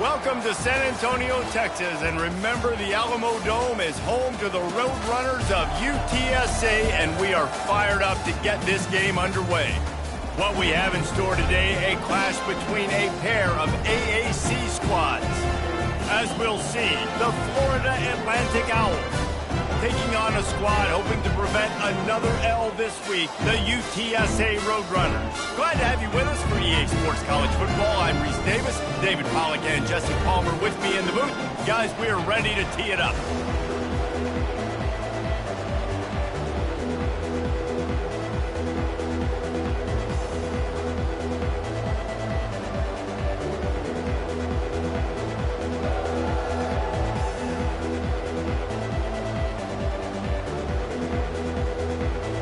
Welcome to San Antonio, Texas, and remember the Alamo Dome is home to the Roadrunners of UTSA, and we are fired up to get this game underway. What we have in store today, a clash between a pair of AAC squads. As we'll see, the Florida Atlantic Owls taking on a squad hoping to prevent another L this week, the UTSA Roadrunners. Glad to have you with us for EA Sports College Football. I'm Reese Davis, David Pollack and Jesse Palmer with me in the booth. Guys, we are ready to tee it up.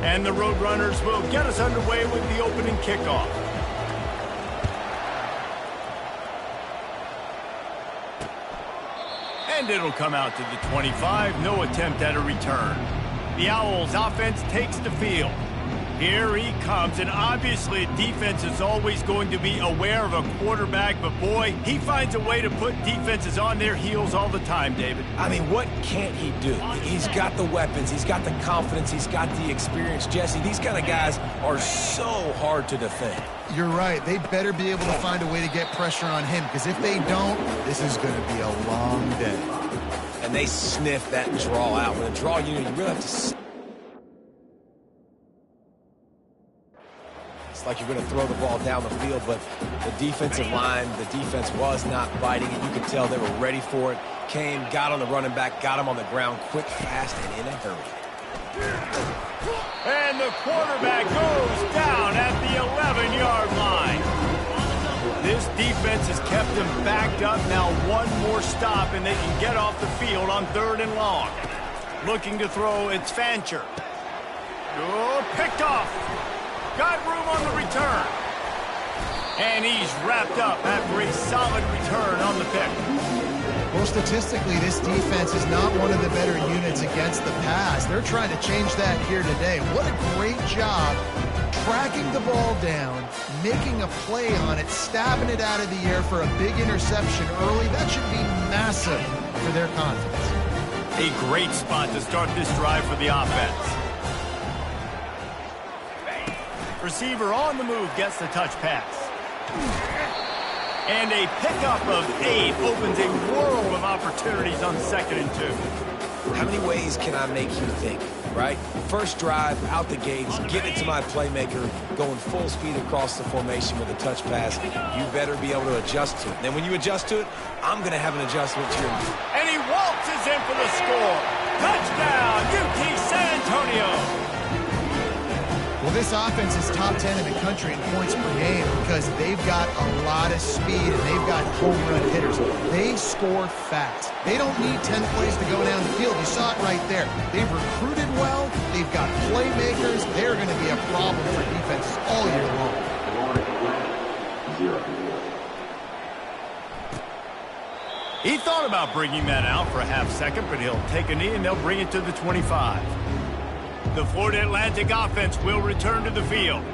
And the Roadrunners will get us underway with the opening kickoff. And it'll come out to the 25. No attempt at a return. The Owls offense takes the field. Here he comes, and obviously defense is always going to be aware of a quarterback, but boy, he finds a way to put defenses on their heels all the time, David. I mean, what can't he do? He's got the weapons, he's got the confidence, he's got the experience. Jesse, these kind of guys are so hard to defend. You're right. They better be able to find a way to get pressure on him, because if they don't, this is going to be a long day. And they sniff that draw out. With a draw unit, you really have to... like you're going to throw the ball down the field, but the defensive line, the defense was not biting, and you could tell they were ready for it. Came, got on the running back, got him on the ground quick, fast, and in a hurry. And the quarterback goes down at the 11-yard line. This defense has kept them backed up. Now one more stop, and they can get off the field on 3rd and long. Looking to throw, it's Fancher. Oh, picked off. Got room on the return. And he's wrapped up after a solid return on the pick. Well, statistically, this defense is not one of the better units against the pass. They're trying to change that here today. What a great job tracking the ball down, making a play on it, stabbing it out of the air for a big interception early. That should be massive for their confidence. A great spot to start this drive for the offense. Receiver on the move gets the touch pass. And a pickup of 8 opens a world of opportunities on 2nd and 2. How many ways can I make you think, right? First drive, out the gates, get it to my playmaker, going full speed across the formation with a touch pass. You better be able to adjust to it. Then when you adjust to it, I'm going to have an adjustment to your... And he waltzes in for the score. Touchdown, UT San Antonio. Well, this offense is top 10 in the country in points per game because they've got a lot of speed and they've got home run hitters. They score fast. They don't need 10 plays to go down the field. You saw it right there. They've recruited well. They've got playmakers. They're going to be a problem for defenses all year long. He thought about bringing that out for a half second, but he'll take a knee and they'll bring it to the 25. The Florida Atlantic offense will return to the field.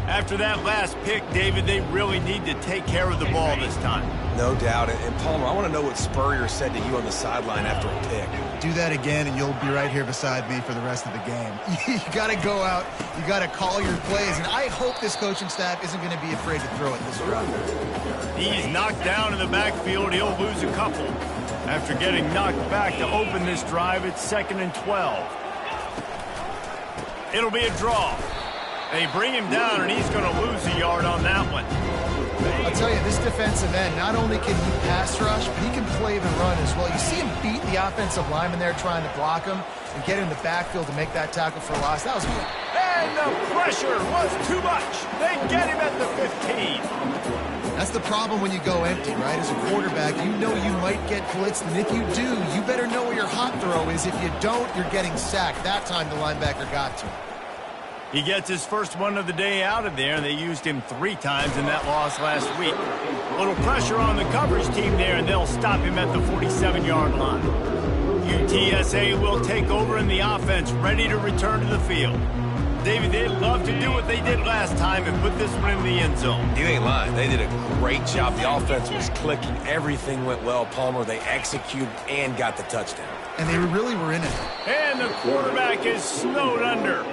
After that last pick, David, they really need to take care of the ball this time. No doubt. And Palmer, I want to know what Spurrier said to you on the sideline after a pick. Do that again, and you'll be right here beside me for the rest of the game. You got to go out. You got to call your plays, and I hope this coaching staff isn't going to be afraid to throw it this drive. He's knocked down in the backfield. He'll lose a couple. After getting knocked back to open this drive, it's 2nd and 12. It'll be a draw. They bring him down, and he's going to lose a yard on that one. I'll tell you, this defensive end, not only can he pass rush, but he can play the run as well. You see him beat the offensive lineman there trying to block him and get in the backfield to make that tackle for loss. That was good. And the pressure was too much. They get him at the 15. That's the problem when you go empty, right? As a quarterback, you know you might get blitzed, and if you do, you better know where your hot throw is. If you don't, you're getting sacked. That time the linebacker got to him. He gets his first one of the day out of there, and they used him 3 times in that loss last week. A little pressure on the coverage team there, and they'll stop him at the 47-yard line. UTSA will take over in the offense, ready to return to the field. David, they'd love to do what they did last time and put this one in the end zone. You ain't lying. They did a great job. The offense was clicking. Everything went well, Palmer. They executed and got the touchdown. And they really were in it. And the quarterback is snowed under.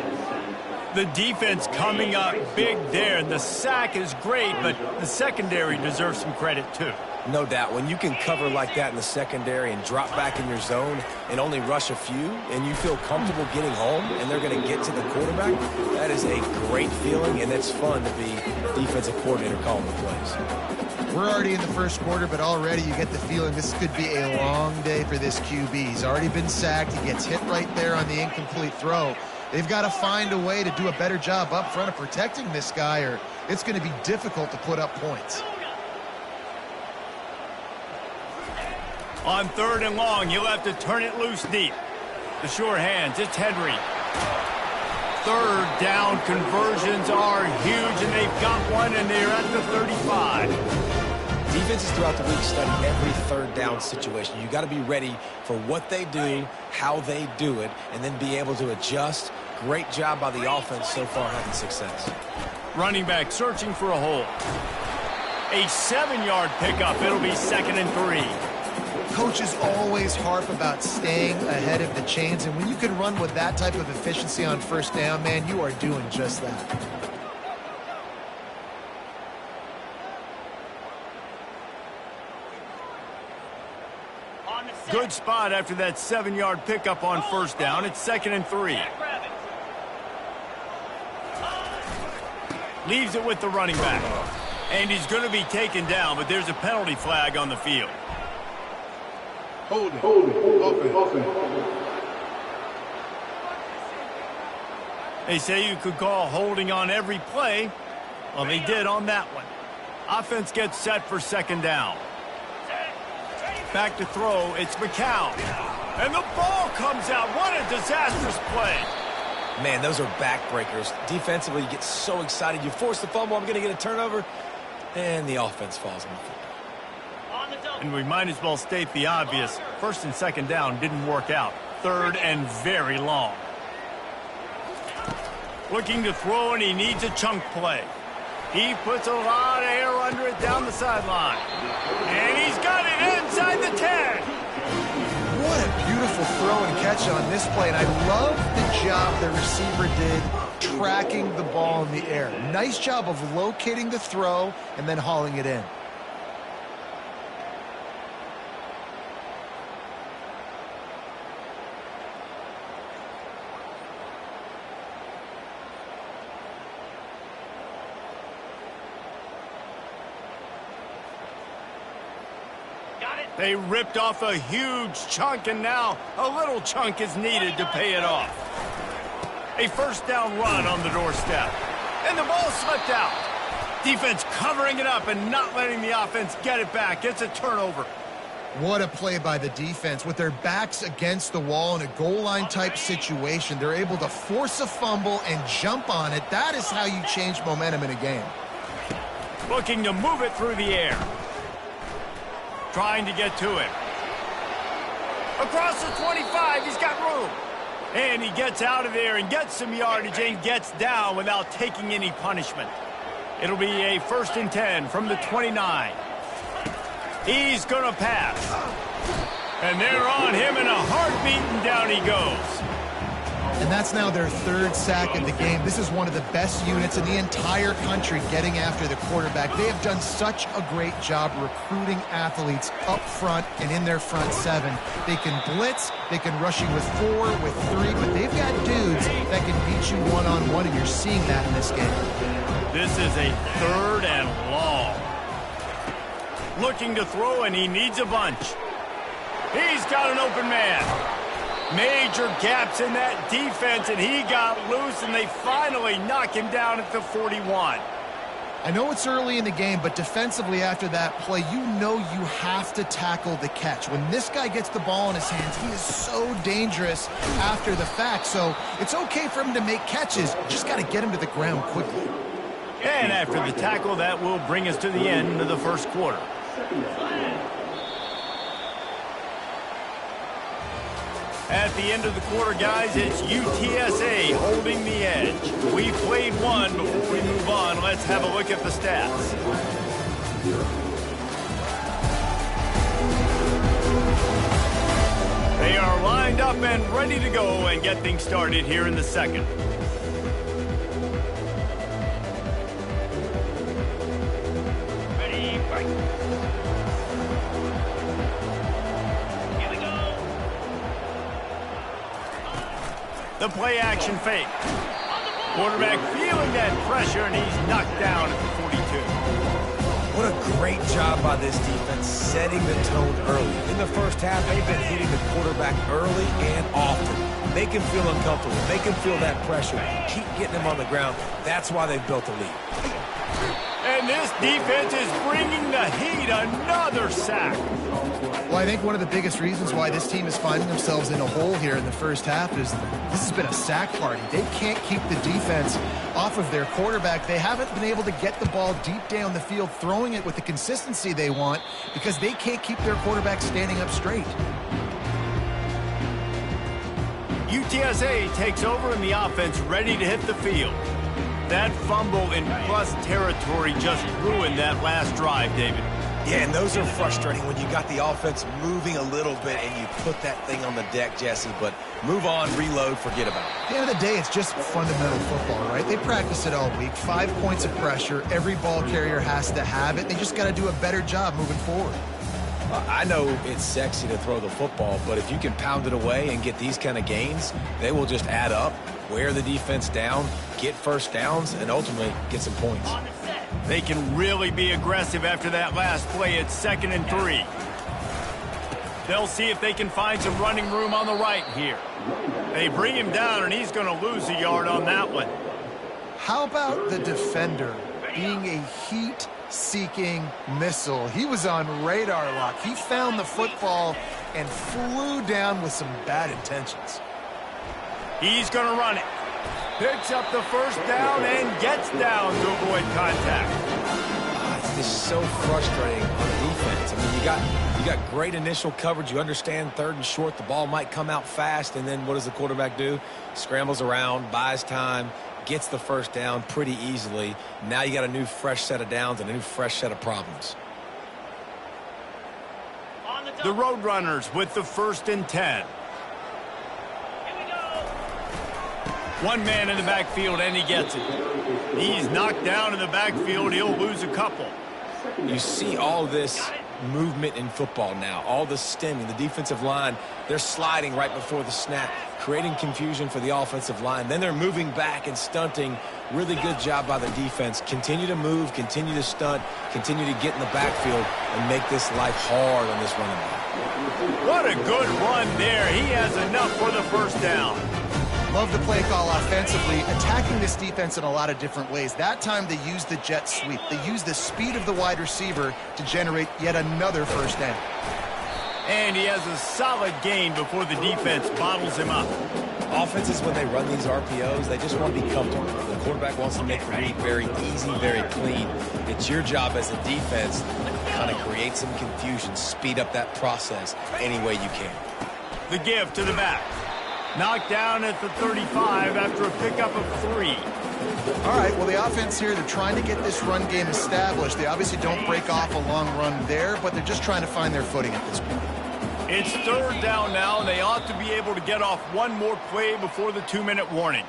The defense coming up big there. The sack is great, but the secondary deserves some credit too. No doubt. When you can cover like that in the secondary and drop back in your zone and only rush a few, and you feel comfortable getting home and they're going to get to the quarterback, that is a great feeling, and it's fun to be defensive coordinator calling the plays. We're already in the first quarter, but already you get the feeling this could be a long day for this QB. He's already been sacked. He gets hit right there on the incomplete throw. They've got to find a way to do a better job up front of protecting this guy, or it's going to be difficult to put up points. On 3rd and long, he'll have to turn it loose deep. The sure hands, it's Henry. 3rd down conversions are huge, and they've got one, and they're at the 35. Defenses throughout the week study every 3rd down situation. You got to be ready for what they do, how they do it, and then be able to adjust. Great job by the offense so far having success. Running back searching for a hole. A 7-yard pickup. It'll be 2nd and 3. Coaches always harp about staying ahead of the chains, and when you can run with that type of efficiency on 1st down, man, you are doing just that. Good spot after that 7-yard pickup on 1st down. It's 2nd and 3. Leaves it with the running back. And he's going to be taken down, but there's a penalty flag on the field. Hold it. Open. They say you could call holding on every play. Well, they did on that one. Offense gets set for 2nd down. Back to throw, it's McCown. And the ball comes out. What a disastrous play. Man, those are backbreakers. Defensively, you get so excited. You force the fumble, I'm going to get a turnover, and the offense falls on the field. And we might as well state the obvious. 1st and 2nd down didn't work out. 3rd and very long. Looking to throw, and he needs a chunk play. He puts a lot of air under it down the sideline. And he's got it inside the 10. What a beautiful throw and catch on this play. And I love the job the receiver did tracking the ball in the air. Nice job of locating the throw and then hauling it in. They ripped off a huge chunk, and now a little chunk is needed to pay it off. A 1st down run on the doorstep. And the ball slipped out. Defense covering it up and not letting the offense get it back. It's a turnover. What a play by the defense. With their backs against the wall in a goal line type situation, they're able to force a fumble and jump on it. That is how you change momentum in a game. Looking to move it through the air. Trying to get to him. Across the 25, he's got room. And he gets out of there and gets some yardage and gets down without taking any punishment. It'll be a 1st and 10 from the 29. He's going to pass. And they're on him in a heartbeat, and down he goes. And that's now their 3rd sack of the game. This is one of the best units in the entire country getting after the quarterback. They have done such a great job recruiting athletes up front and in their front 7. They can blitz, they can rush you with 4, with 3, but they've got dudes that can beat you one-on-one, and you're seeing that in this game. This is a 3rd and long. Looking to throw, and he needs a bunch. He's got an open man. Major gaps in that defense, and he got loose, and they finally knock him down at the 41. I know it's early in the game, but defensively after that play, you know you have to tackle the catch. When this guy gets the ball in his hands, he is so dangerous after the fact. So it's okay for him to make catches. Just got to get him to the ground quickly. And after the tackle, that will bring us to the end of the 1st quarter. At the end of the quarter, guys, it's UTSA holding the edge. We played one. Before we move on, let's have a look at the stats. They are lined up and ready to go and get things started here in the second. Ready, fight. Here we go. The play action fake. Quarterback feeling that pressure, and he's knocked down at the 42. What a great job by this defense setting the tone early. In the first half, they've been hitting the quarterback early and often. Make him feel uncomfortable. Make him feel that pressure. Keep getting him on the ground. That's why they've built a lead. And this defense is bringing the heat. Another sack. Well, I think one of the biggest reasons why this team is finding themselves in a hole here in the first half is this has been a sack party. They can't keep the defense off of their quarterback. They haven't been able to get the ball deep down the field, throwing it with the consistency they want because they can't keep their quarterback standing up straight. UTSA takes over in the offense, ready to hit the field. That fumble in plus territory just ruined that last drive, David. Yeah, and those are frustrating when you got the offense moving a little bit and you put that thing on the deck, Jesse, but move on, reload, forget about it. At the end of the day, it's just fundamental football, right? They practice it all week. 5 points of pressure. Every ball carrier has to have it. They just got to do a better job moving forward. I know it's sexy to throw the football, but if you can pound it away and get these kind of gains, they will just add up, wear the defense down, get first downs, and ultimately get some points. They can really be aggressive after that last play. It's 2nd and 3. They'll see if they can find some running room on the right here. They bring him down, and he's going to lose a yard on that one. How about the defender being a heat-seeking missile? He was on radar lock. He found the football and flew down with some bad intentions. He's going to run it. Picks up the first down and gets down to avoid contact. It's just so frustrating on defense. I mean, you got great initial coverage. You understand 3rd and short, the ball might come out fast, and then what does the quarterback do? Scrambles around, buys time, gets the first down pretty easily. Now you got a new fresh set of downs and a new fresh set of problems. The Roadrunners with the 1st and 10. One man in the backfield, and he gets it. He's knocked down in the backfield. He'll lose a couple. You see all this movement in football now, all the stemming, the defensive line, they're sliding right before the snap, creating confusion for the offensive line. Then they're moving back and stunting. Really good job by the defense. Continue to move, continue to stunt, continue to get in the backfield and make this life hard on this running back. What a good run there. He has enough for the first down. Love the play call offensively, attacking this defense in a lot of different ways. That time they used the jet sweep. They used the speed of the wide receiver to generate yet another first down. And he has a solid gain before the defense bottles him up. Offenses, when they run these RPOs, they just want to be comfortable. The quarterback wants to make the read very easy, very clean. It's your job as a defense to kind of create some confusion, speed up that process any way you can. The give to the back. Knocked down at the 35 after a pickup of 3. All right, well, the offense here, they're trying to get this run game established. They obviously don't break off a long run there, but they're just trying to find their footing at this point. It's 3rd down now, and they ought to be able to get off one more play before the 2-minute warning.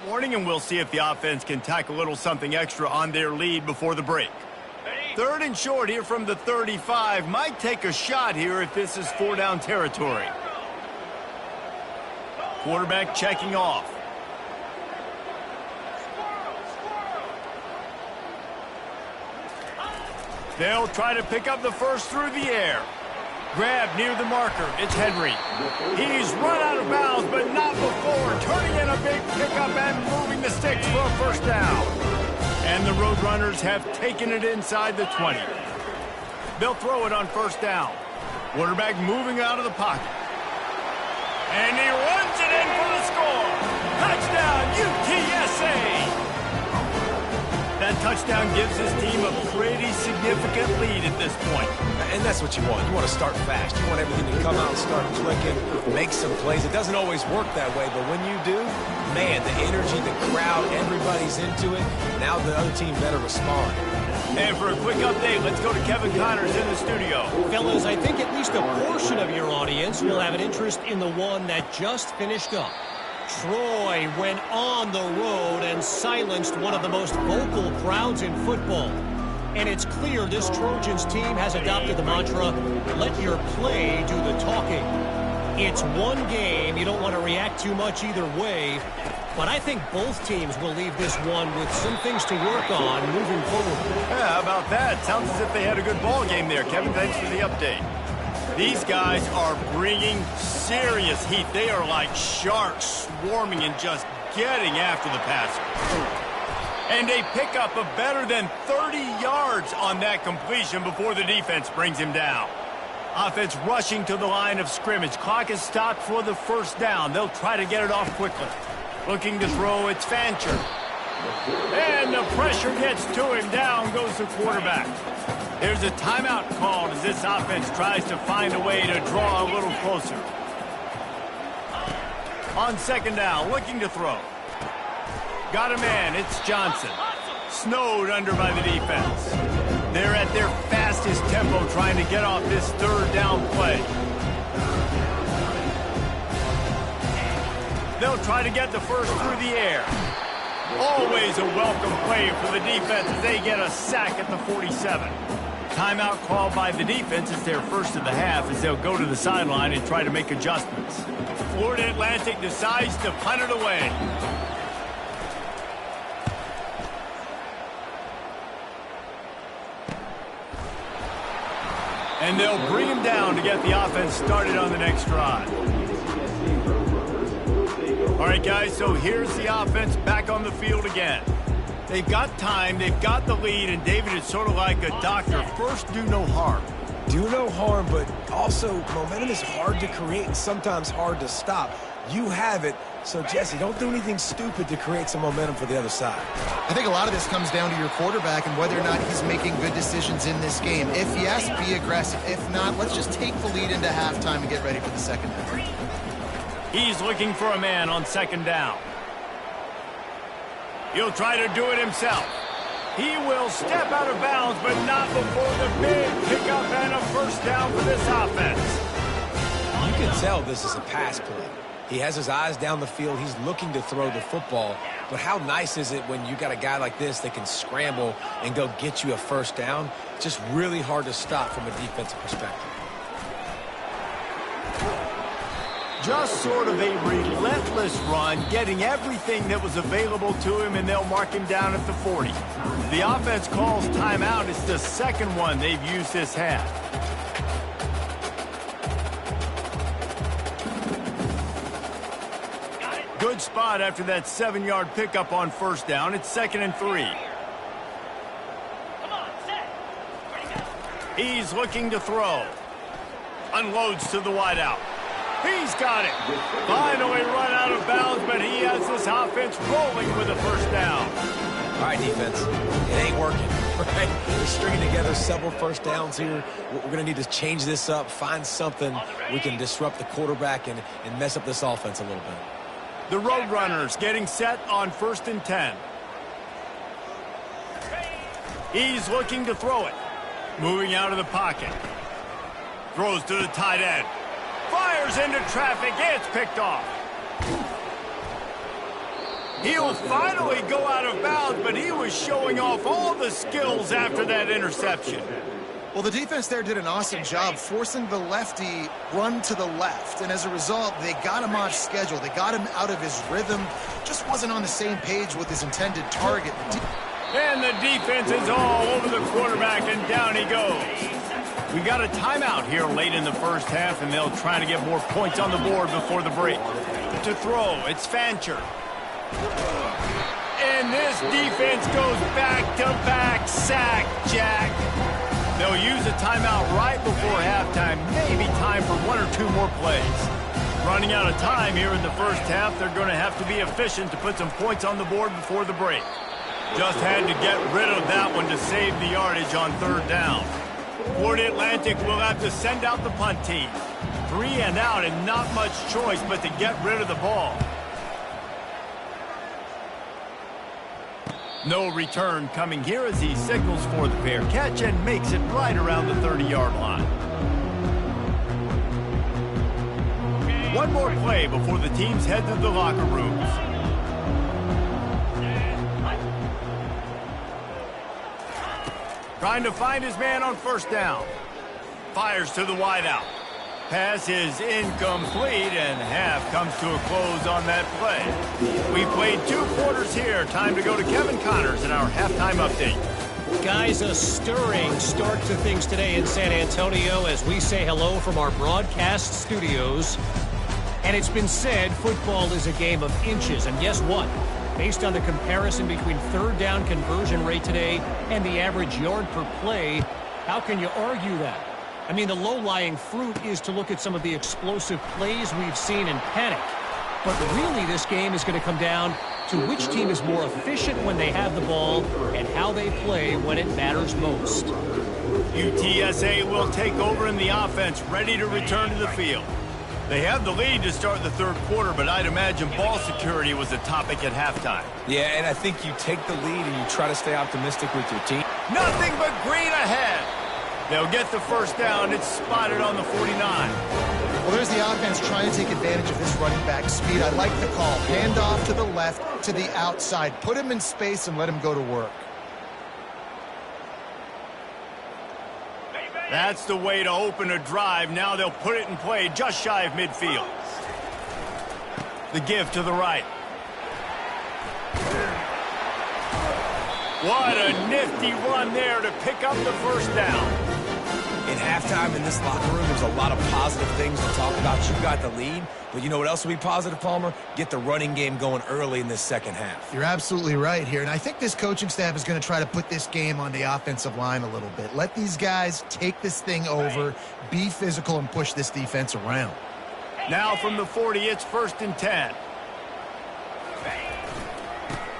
warning, and we'll see if the offense can tack a little something extra on their lead before the break. 3rd and short here from the 35. Might take a shot here if this is 4-down territory. Quarterback checking off. They'll try to pick up the first through the air. Grab near the marker. It's Henry. He's run out of bounds, but not before. Turning in a big pickup and moving the sticks for a first down. And the Roadrunners have taken it inside the 20. They'll throw it on first down. Quarterback moving out of the pocket. And he runs it in for the score. Touchdown, UTSA! That touchdown gives his team a pretty significant lead at this point. And that's what you want. You want to start fast. You want everything to come out and start clicking, make some plays. It doesn't always work that way, but when you do, man, the energy, the crowd, everybody's into it. Now the other team better respond. And for a quick update, let's go to Kevin Connors in the studio. Fellas, I think at least a portion of your audience will have an interest in the one that just finished up. Troy went on the road and silenced one of the most vocal crowds in football. And it's clear this Trojans team has adopted the mantra, let your play do the talking. It's one game. You don't want to react too much either way. But I think both teams will leave this one with some things to work on moving forward. Yeah, how about that? Sounds as if they had a good ball game there. Kevin, thanks for the update. These guys are bringing serious heat. They are like sharks swarming and just getting after the passer. And a pickup of better than 30 yards on that completion before the defense brings him down. Offense rushing to the line of scrimmage. Clock is stopped for the first down. They'll try to get it off quickly. Looking to throw, it's Fancher. And the pressure gets to him. Down goes the quarterback. There's a timeout called as this offense tries to find a way to draw a little closer. On second down, looking to throw. Got a man, it's Johnson. Snowed under by the defense. They're at their fastest tempo trying to get off this 3rd down play. They'll try to get the first through the air. Always a welcome play for the defense as they get a sack at the 47. Timeout called by the defense is their first of the half as they'll go to the sideline and try to make adjustments. Florida Atlantic decides to punt it away. And they'll bring him down to get the offense started on the next drive. All right, guys, so here's the offense back on the field again. They've got time, they've got the lead, and David is sort of like a doctor. First, do no harm. Do no harm, but also momentum is hard to create and sometimes hard to stop. You have it, so Jesse, don't do anything stupid to create some momentum for the other side. I think a lot of this comes down to your quarterback and whether or not he's making good decisions in this game. If yes, be aggressive. If not, let's just take the lead into halftime and get ready for the second half. He's looking for a man on second down. He'll try to do it himself. He will step out of bounds, but not before the big pickup and a first down for this offense. You can tell this is a pass play. He has his eyes down the field. He's looking to throw the football. But how nice is it when you got a guy like this that can scramble and go get you a first down? It's just really hard to stop from a defensive perspective. Just sort of a relentless run, getting everything that was available to him, and they'll mark him down at the 40. The offense calls timeout. It's the second one they've used this half. Good spot after that 7-yard pickup on first down. It's 2nd and 3. He's looking to throw. Unloads to the wideout. He's got it. Finally run out of bounds, but he has this offense rolling with a first down. All right, defense. It ain't working, right? We're stringing together several first downs here. We're going to need to change this up, find something we can disrupt the quarterback and mess up this offense a little bit. The Roadrunners getting set on 1st and 10. He's looking to throw it. Moving out of the pocket. Throws to the tight end. Fires into traffic. It's picked off. He'll finally go out of bounds, but he was showing off all the skills after that interception. Well, the defense there did an awesome job forcing the lefty run to the left. And as a result, they got him off schedule. They got him out of his rhythm. Just wasn't on the same page with his intended target. And the defense is all over the quarterback, and down he goes. We got a timeout here late in the first half, and they'll try to get more points on the board before the break. To throw, it's Fancher. And this defense goes back-to-back sack, Jack. They'll use a timeout right before halftime, maybe time for one or two more plays. Running out of time here in the first half, they're going to have to be efficient to put some points on the board before the break. Just had to get rid of that one to save the yardage on third down. Florida Atlantic will have to send out the punt team. 3 and out and not much choice but to get rid of the ball. No return coming here as he signals for the fair catch and makes it right around the 30-yard line. One more play before the teams head to the locker rooms. Trying to find his man on first down. Fires to the wideout. Pass is incomplete, and half comes to a close on that play. We played 2 quarters here. Time to go to Kevin Connors in our halftime update. Guys, a stirring start to things today in San Antonio as we say hello from our broadcast studios. And it's been said football is a game of inches. And guess what? Based on the comparison between third down conversion rate today and the average yard per play, how can you argue that? I mean, the low-lying fruit is to look at some of the explosive plays we've seen in panic. But really, this game is going to come down to which team is more efficient when they have the ball and how they play when it matters most. UTSA will take over in the offense, ready to return to the field. They have the lead to start the third quarter, but I'd imagine ball security was a topic at halftime. Yeah, and I think you take the lead and you try to stay optimistic with your team. Nothing but green ahead. They'll get the first down. It's spotted on the 49. Well, there's the offense trying to take advantage of this running back speed. I like the call. Hand off to the left, to the outside. Put him in space and let him go to work. That's the way to open a drive. Now they'll put it in play just shy of midfield. The give to the right. What a nifty run there to pick up the first down. In halftime in this locker room, there's a lot of positive things to talk about. You got the lead, but you know what else will be positive, Palmer? Get the running game going early in this second half. You're absolutely right here, and I think this coaching staff is going to try to put this game on the offensive line a little bit. Let these guys take this thing over, be physical, and push this defense around. Now from the 40, it's 1st and 10.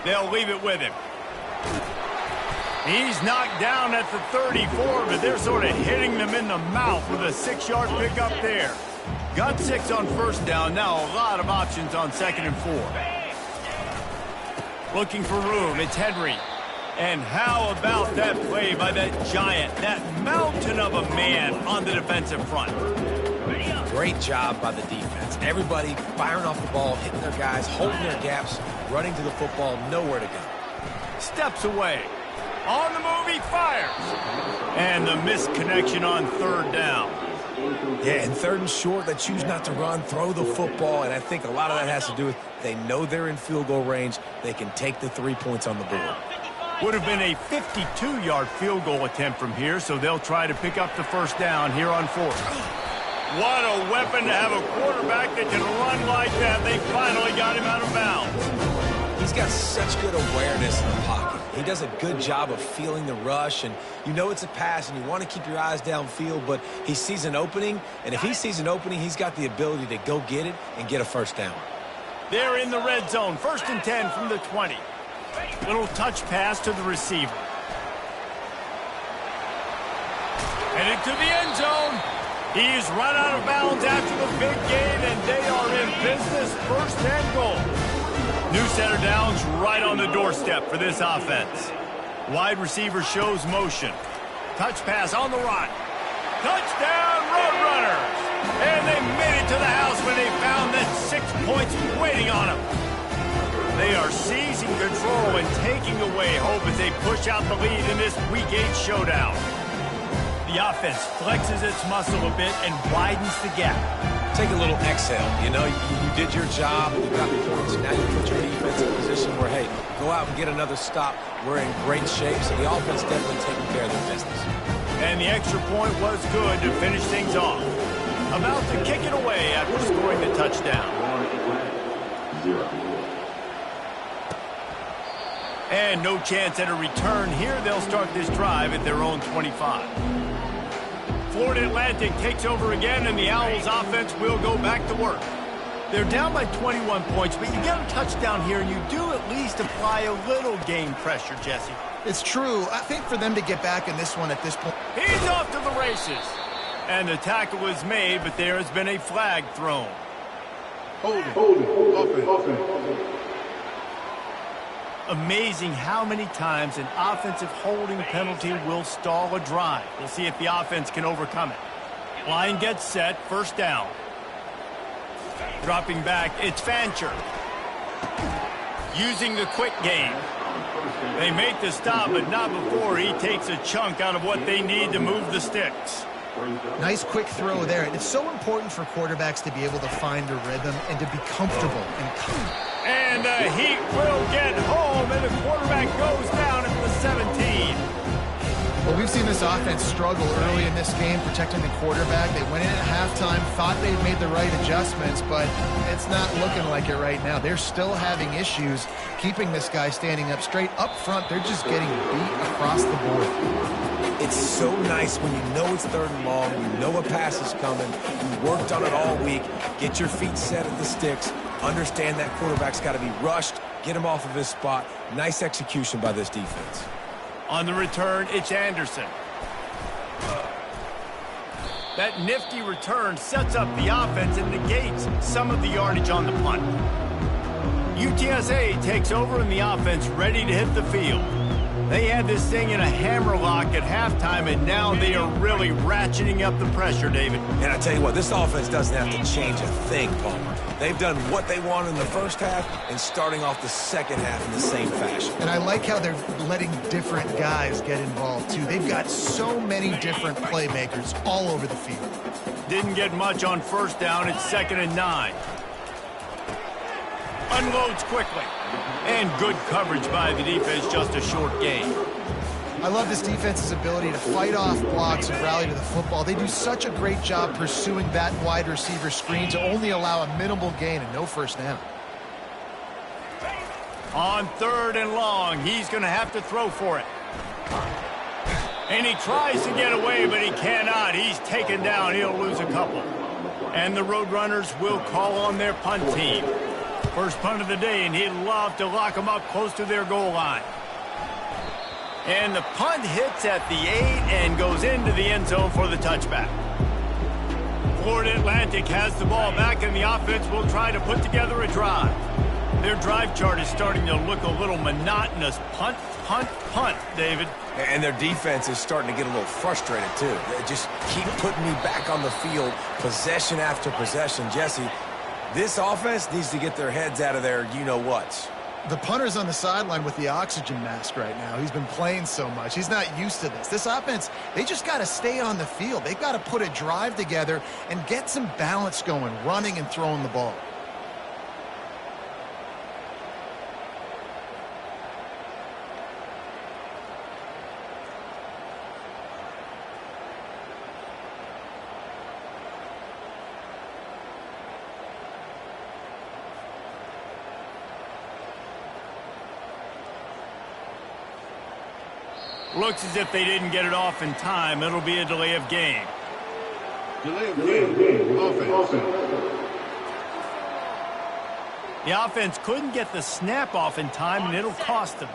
They'll leave it with him. He's knocked down at the 34, but they're sort of hitting them in the mouth with a 6-yard pickup there. Got 6 on first down. Now a lot of options on 2nd and 4. Looking for room. It's Henry. And how about that play by that giant, that mountain of a man on the defensive front? Great job by the defense. Everybody firing off the ball, hitting their guys, holding their gaps, running to the football, nowhere to go. Steps away. On the move, he fires. And the missed connection on 3rd down. Yeah, and 3rd and short, they choose not to run, throw the football, and I think a lot of that has to do with they know they're in field goal range. They can take the 3 points on the board. Would have been a 52-yard field goal attempt from here, so they'll try to pick up the first down here on 4th. What a weapon to have a quarterback that can run like that. They finally got him out of bounds. He's got such good awareness in the pocket. He does a good job of feeling the rush, and you know it's a pass, and you want to keep your eyes downfield, but he sees an opening, and if he sees an opening, he's got the ability to go get it and get a first down. They're in the red zone. 1st and 10 from the 20. Little touch pass to the receiver. Headed to the end zone. He's run out of bounds after the big gain, and they are in business. 1st and goal. New center downs right on the doorstep for this offense. Wide receiver shows motion. Touch pass on the run. Touchdown, Roadrunners! And they made it to the house when they found that 6 points waiting on them. They They are seizing control and taking away hope as they push out the lead in this Week 8 showdown. The offense flexes its muscle a bit and widens the gap. Take a little exhale. You know, you did your job, you got points. Now you put your defense in a position where, hey, go out and get another stop. We're in great shape, so the offense definitely taking care of their business. And the extra point was good to finish things off. About to kick it away after scoring the touchdown. And no chance at a return here. They'll start this drive at their own 25. Florida Atlantic takes over again, and the Owls offense will go back to work. They're down by 21 points, but you get a touchdown here, and you do at least apply a little game pressure, Jesse. It's true. I think for them to get back in this one at this point. He's off to the races. And the tackle is made, but there has been a flag thrown. Hold it. Offense. Amazing how many times an offensive holding penalty will stall a drive. We'll see if the offense can overcome it. Line gets set, first down. Dropping back, it's Fancher. Using the quick game. They make the stop, but not before he takes a chunk out of what they need to move the sticks. Nice quick throw there. And it's so important for quarterbacks to be able to find a rhythm and to be comfortable. And the Heat will get home, and the quarterback goes down at the 17. Well, we've seen this offense struggle early in this game protecting the quarterback. They went in at halftime, thought they'd made the right adjustments, but it's not looking like it right now. They're still having issues keeping this guy standing up straight. Up front, they're just getting beat across the board. It's so nice when you know it's 3rd and long, you know a pass is coming, you worked on it all week, get your feet set at the sticks, understand that quarterback's got to be rushed, get him off of his spot. Nice execution by this defense. On the return, it's Anderson. That nifty return sets up the offense and negates some of the yardage on the punt. UTSA takes over and the offense ready to hit the field. They had this thing in a hammerlock at halftime, and now they are really ratcheting up the pressure, David. And I tell you what, this offense doesn't have to change a thing, Palmer. They've done what they wanted in the first half and starting off the second half in the same fashion. And I like how they're letting different guys get involved, too. They've got so many different playmakers all over the field. Didn't get much on first down. It's 2nd and 9. Unloads quickly. And good coverage by the defense, just a short gain. I love this defense's ability to fight off blocks and rally to the football. They do such a great job pursuing that wide receiver screen to only allow a minimal gain and no first down. On 3rd and long, he's going to have to throw for it. And he tries to get away, but he cannot. He's taken down. He'll lose a couple. And the Roadrunners will call on their punt team. First punt of the day, and he'd love to lock them up close to their goal line. And the punt hits at the 8 and goes into the end zone for the touchback. Florida Atlantic has the ball back, and the offense will try to put together a drive. Their drive chart is starting to look a little monotonous. Punt, punt, punt, David. And their defense is starting to get a little frustrated, too. They just keep putting me back on the field, possession after possession. Jesse, this offense needs to get their heads out of their you-know-whats. The punter's on the sideline with the oxygen mask right now. He's been playing so much. He's not used to this. This offense, they just got to stay on the field. They've got to put a drive together and get some balance going, running and throwing the ball. Looks as if they didn't get it off in time. It'll be a delay of game. Delay of game. Offense. The offense couldn't get the snap off in time, and it'll cost them.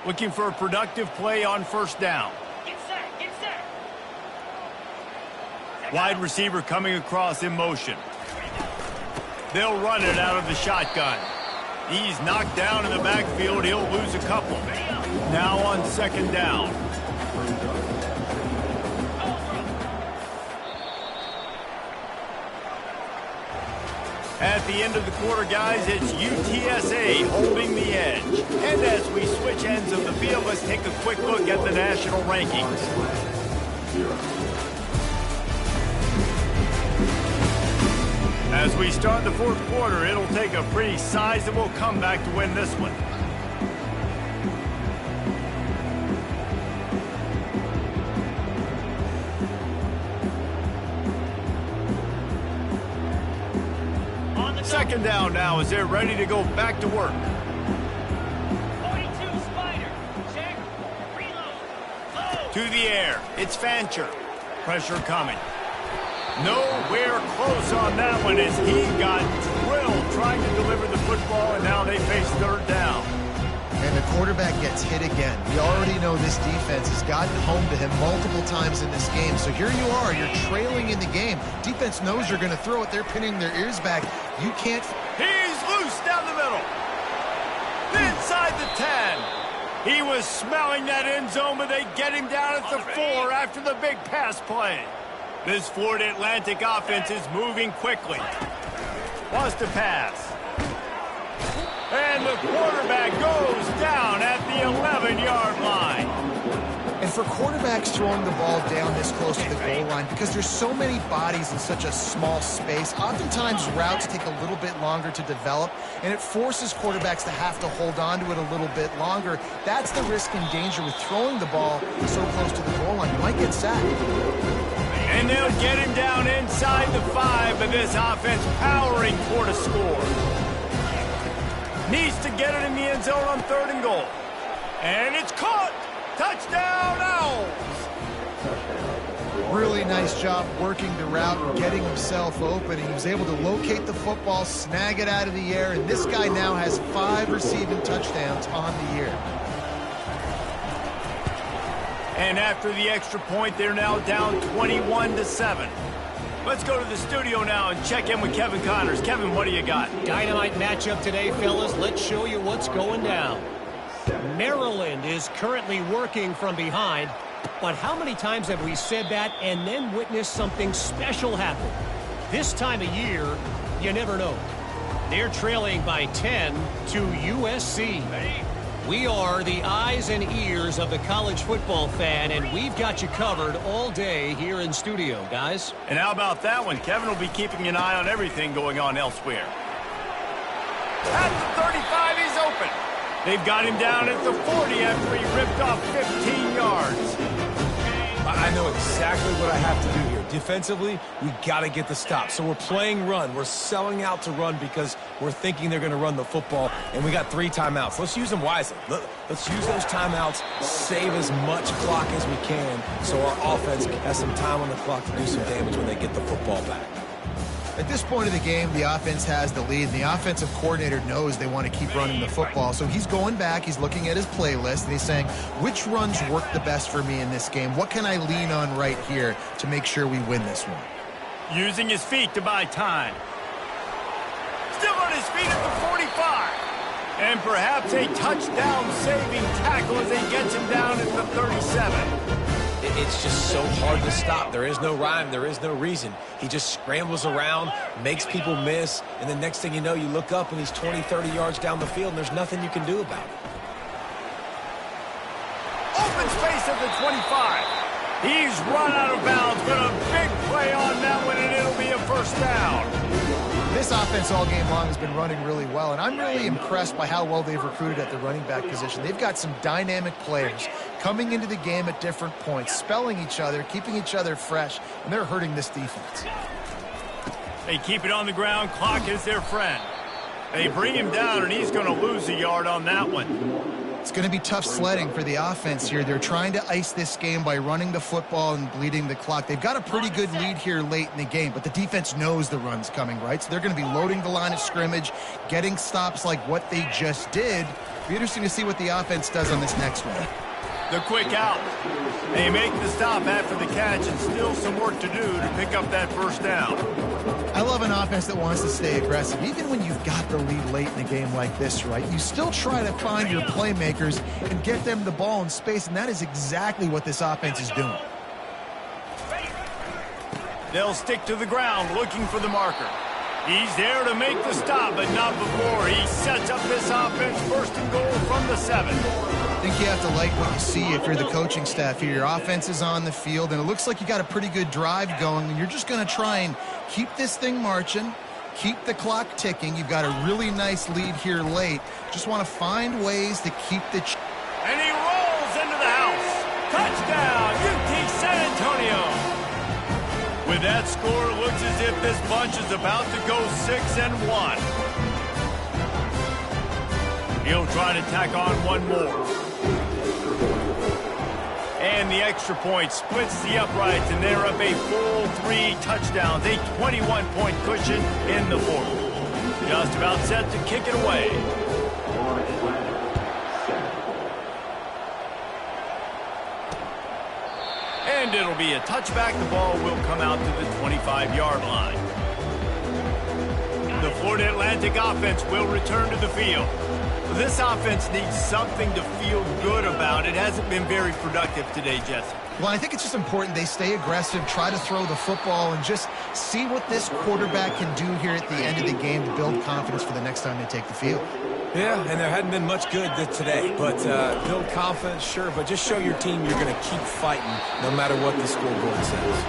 Looking for a productive play on first down. Get set. Wide receiver coming across in motion. They'll run it out of the shotgun. He's knocked down in the backfield. He'll lose a couple. Now on 2nd down. At the end of the quarter, guys, it's UTSA holding the edge. And as we switch ends of the field, let's take a quick look at the national rankings. As we start the fourth quarter, it'll take a pretty sizable comeback to win this one. Second down now as they're ready to go back to work. 42 Spider. Check. Reload. To the air. It's Fancher. Pressure coming. Nowhere close on that one as he got drilled trying to deliver the football, and now they face third down. And the quarterback gets hit again. We already know this defense has gotten home to him multiple times in this game. So here you are, you're trailing in the game. Defense knows you're going to throw it. They're pinning their ears back. You can't... He's loose down the middle. Inside the 10. He was smelling that end zone, but they get him down at the 4 after the big pass play. This Florida Atlantic offense is moving quickly. Wants to pass. And the quarterback goes down at the 11-yard line. And for quarterbacks throwing the ball down this close to the goal line, because there's so many bodies in such a small space, oftentimes routes take a little bit longer to develop, and it forces quarterbacks to have to hold on to it a little bit longer. That's the risk and danger with throwing the ball so close to the goal line. You might get sacked. And they'll get him down inside the 5, but this offense powering toward a score. Needs to get it in the end zone on 3rd and goal. And it's caught! Touchdown, Owls! Really nice job working the route and getting himself open. He was able to locate the football, snag it out of the air, and this guy now has 5 receiving touchdowns on the year. And after the extra point, they're now down 21-7. Let's go to the studio now and check in with Kevin Connors. Kevin, what do you got? Dynamite matchup today, fellas. Let's show you what's going down. Maryland is currently working from behind, but how many times have we said that and then witnessed something special happen? This time of year, you never know. They're trailing by 10 to USC. We are the eyes and ears of the college football fan, and we've got you covered all day here in studio, guys. And how about that one? Kevin will be keeping an eye on everything going on elsewhere. At the 35, he's open. They've got him down at the 40 after he ripped off 15 yards. I know exactly what I have to do here. Defensively, we got to get the stop. So we're playing run. We're selling out to run because we're thinking they're going to run the football, and we got 3 timeouts. Let's use them wisely. Let's use those timeouts, save as much clock as we can so our offense has some time on the clock to do some damage when they get the football back. At this point of the game, the offense has the lead, and the offensive coordinator knows they want to keep running the football. So he's going back, he's looking at his playlist, and he's saying, which runs work the best for me in this game? What can I lean on right here to make sure we win this one? Using his feet to buy time. Still on his feet at the 45. And perhaps a touchdown-saving tackle as he gets him down at the 37. It's just so hard to stop. There is no rhyme. There is no reason. He just scrambles around, makes people miss, and the next thing you know, you look up and he's 20, 30 yards down the field, and there's nothing you can do about it. Open space at the 25. He's run out of bounds, but a big play on that one, and it'll be a first down. This offense all game long has been running really well, and I'm really impressed by how well they've recruited at the running back position. They've got some dynamic players coming into the game at different points, spelling each other, keeping each other fresh, and they're hurting this defense. They keep it on the ground. Clock is their friend. They bring him down, and he's going to lose a yard on that one. It's going to be tough sledding for the offense here. They're trying to ice this game by running the football and bleeding the clock. They've got a pretty good lead here late in the game, but the defense knows the run's coming, right? So they're going to be loading the line of scrimmage, getting stops like what they just did. It'll be interesting to see what the offense does on this next one. The quick out. They make the stop after the catch, and still some work to do to pick up that first down. I love an offense that wants to stay aggressive. Even when you've got the lead late in a game like this, right, you still try to find your playmakers and get them the ball in space, and that is exactly what this offense is doing. They'll stick to the ground looking for the marker. He's there to make the stop, but not before. He sets up this offense first and goal from the 7. I think you have to like what you see if you're the coaching staff here. Your offense is on the field, and it looks like you got a pretty good drive going, and you're just going to try and keep this thing marching, keep the clock ticking. You've got a really nice lead here late. Just want to find ways to keep the... And he rolls into the house. Touchdown, UT San Antonio. With that score, it looks as if this bunch is about to go 6-1. He'll try to tack on one more. And the extra point splits the uprights, and they're up a full 3 touchdowns, a 21-point cushion in the fourth. Just about set to kick it away. And it'll be a touchback. The ball will come out to the 25-yard line. The Florida Atlantic offense will return to the field. This offense needs something to feel good about. It hasn't been very productive today, Jesse. Well, I think it's just important they stay aggressive, try to throw the football, and just see what this quarterback can do here at the end of the game to build confidence for the next time they take the field. Yeah, and there hadn't been much good today, but build confidence, sure, but just show your team you're going to keep fighting no matter what the scoreboard says.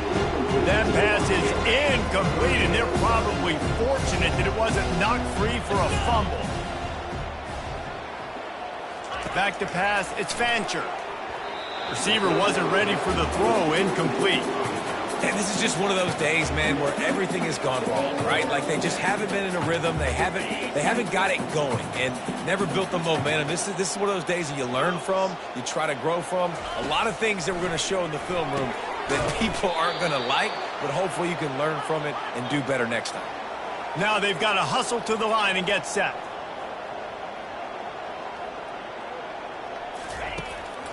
That pass is incomplete, and they're probably fortunate that it wasn't knocked free for a fumble. Back to pass, it's Fancher. Receiver wasn't ready for the throw, incomplete. And this is just one of those days, man, where everything has gone wrong, right? Like they just haven't been in a rhythm. They haven't got it going and never built the momentum. This is one of those days that you learn from, you try to grow from. A lot of things that we're going to show in the film room that people aren't going to like, but hopefully you can learn from it and do better next time. Now they've got to hustle to the line and get set.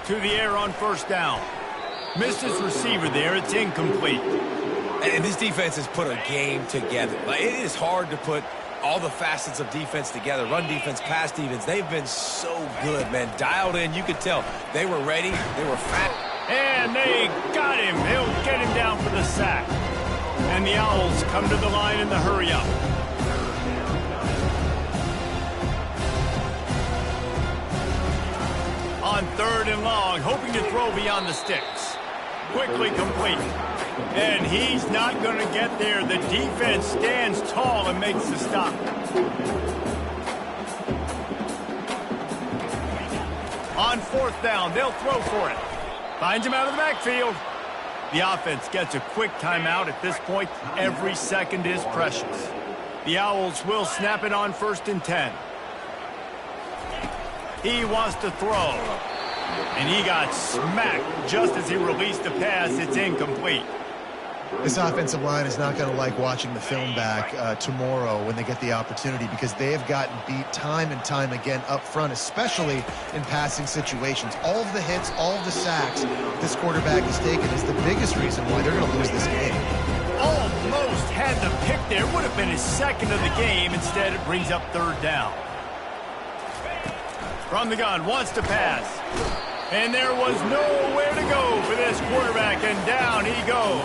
To the air on first down. Missed his receiver there. It's incomplete. And this defense has put a game together. Like, it is hard to put all the facets of defense together. Run defense, pass defense. They've been so good, man. Dialed in. You could tell they were ready. They were fat. And they got him. He'll get him down for the sack. And the Owls come to the line in the hurry-up. On 3rd and long, hoping to throw beyond the sticks. Quickly complete. And he's not going to get there. The defense stands tall and makes the stop. On 4th down, they'll throw for it. Finds him out of the backfield. The offense gets a quick timeout at this point. Every second is precious. The Owls will snap it on 1st and 10. He wants to throw. And he got smacked just as he released the pass. It's incomplete. This offensive line is not going to like watching the film back tomorrow when they get the opportunity, because they have gotten beat time and time again up front, especially in passing situations. All of the hits, all of the sacks this quarterback has taken is the biggest reason why they're going to lose this game. Almost had the pick there. Would have been his second of the game. Instead, it brings up 3rd down. From the gun, wants to pass. And there was nowhere to go for this quarterback, and down he goes.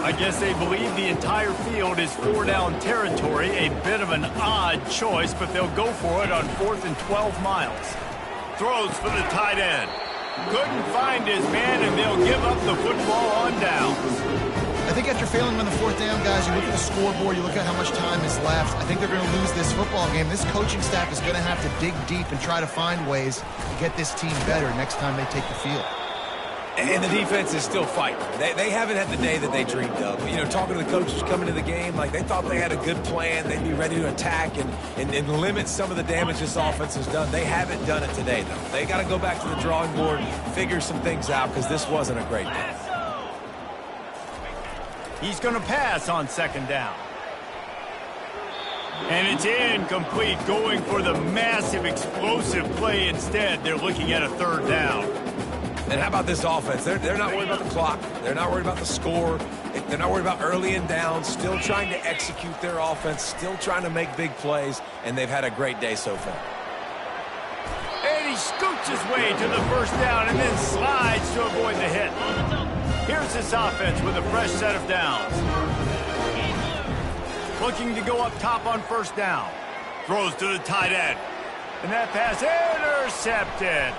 I guess they believe the entire field is 4-down territory. A bit of an odd choice, but they'll go for it on 4th and 12 miles. Throws for the tight end. Couldn't find his man, and they'll give up the football on downs. I think after failing on the 4th down, guys, you look at the scoreboard, you look at how much time is left. I think they're going to lose this football game. This coaching staff is going to have to dig deep and try to find ways to get this team better next time they take the field. And the defense is still fighting. They haven't had the day that they dreamed of. You know, talking to the coaches coming to the game, like they thought they had a good plan. They'd be ready to attack and limit some of the damage this offense has done. They haven't done it today, though. They got to go back to the drawing board, figure some things out, because this wasn't a great day. He's going to pass on 2nd down. And it's incomplete, going for the massive explosive play instead. They're looking at a 3rd down. And how about this offense? They're not worried about the clock. They're not worried about the score. They're not worried about early and down. Still trying to execute their offense. Still trying to make big plays. And they've had a great day so far. And he scoots his way to the 1st down and then slides to avoid the hit. Here's this offense with a fresh set of downs. looking to go up top on first down. Throws to the tight end. And that pass intercepted.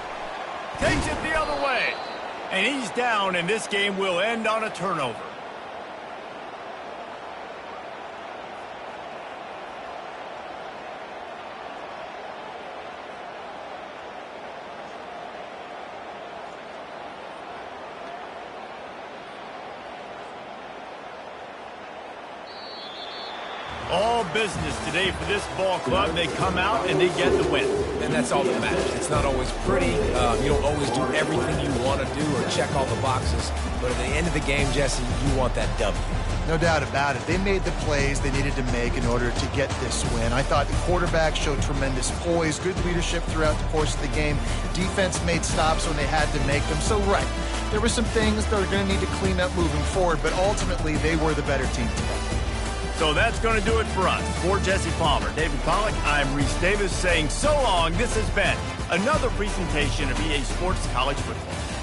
Takes it the other way. And he's down, and this game will end on a turnover. All business today for this ball club. They come out and they get the win. And that's all that matters. It's not always pretty. You don't always do everything you want to do or check all the boxes. But at the end of the game, Jesse, you want that W. No doubt about it. They made the plays they needed to make in order to get this win. I thought the quarterback showed tremendous poise, good leadership throughout the course of the game. Defense made stops when they had to make them. So, right, there were some things that are going to need to clean up moving forward, but ultimately they were the better team today. So that's going to do it for us. For Jesse Palmer, David Pollack, I'm Reese Davis saying so long. This has been another presentation of EA Sports College Football.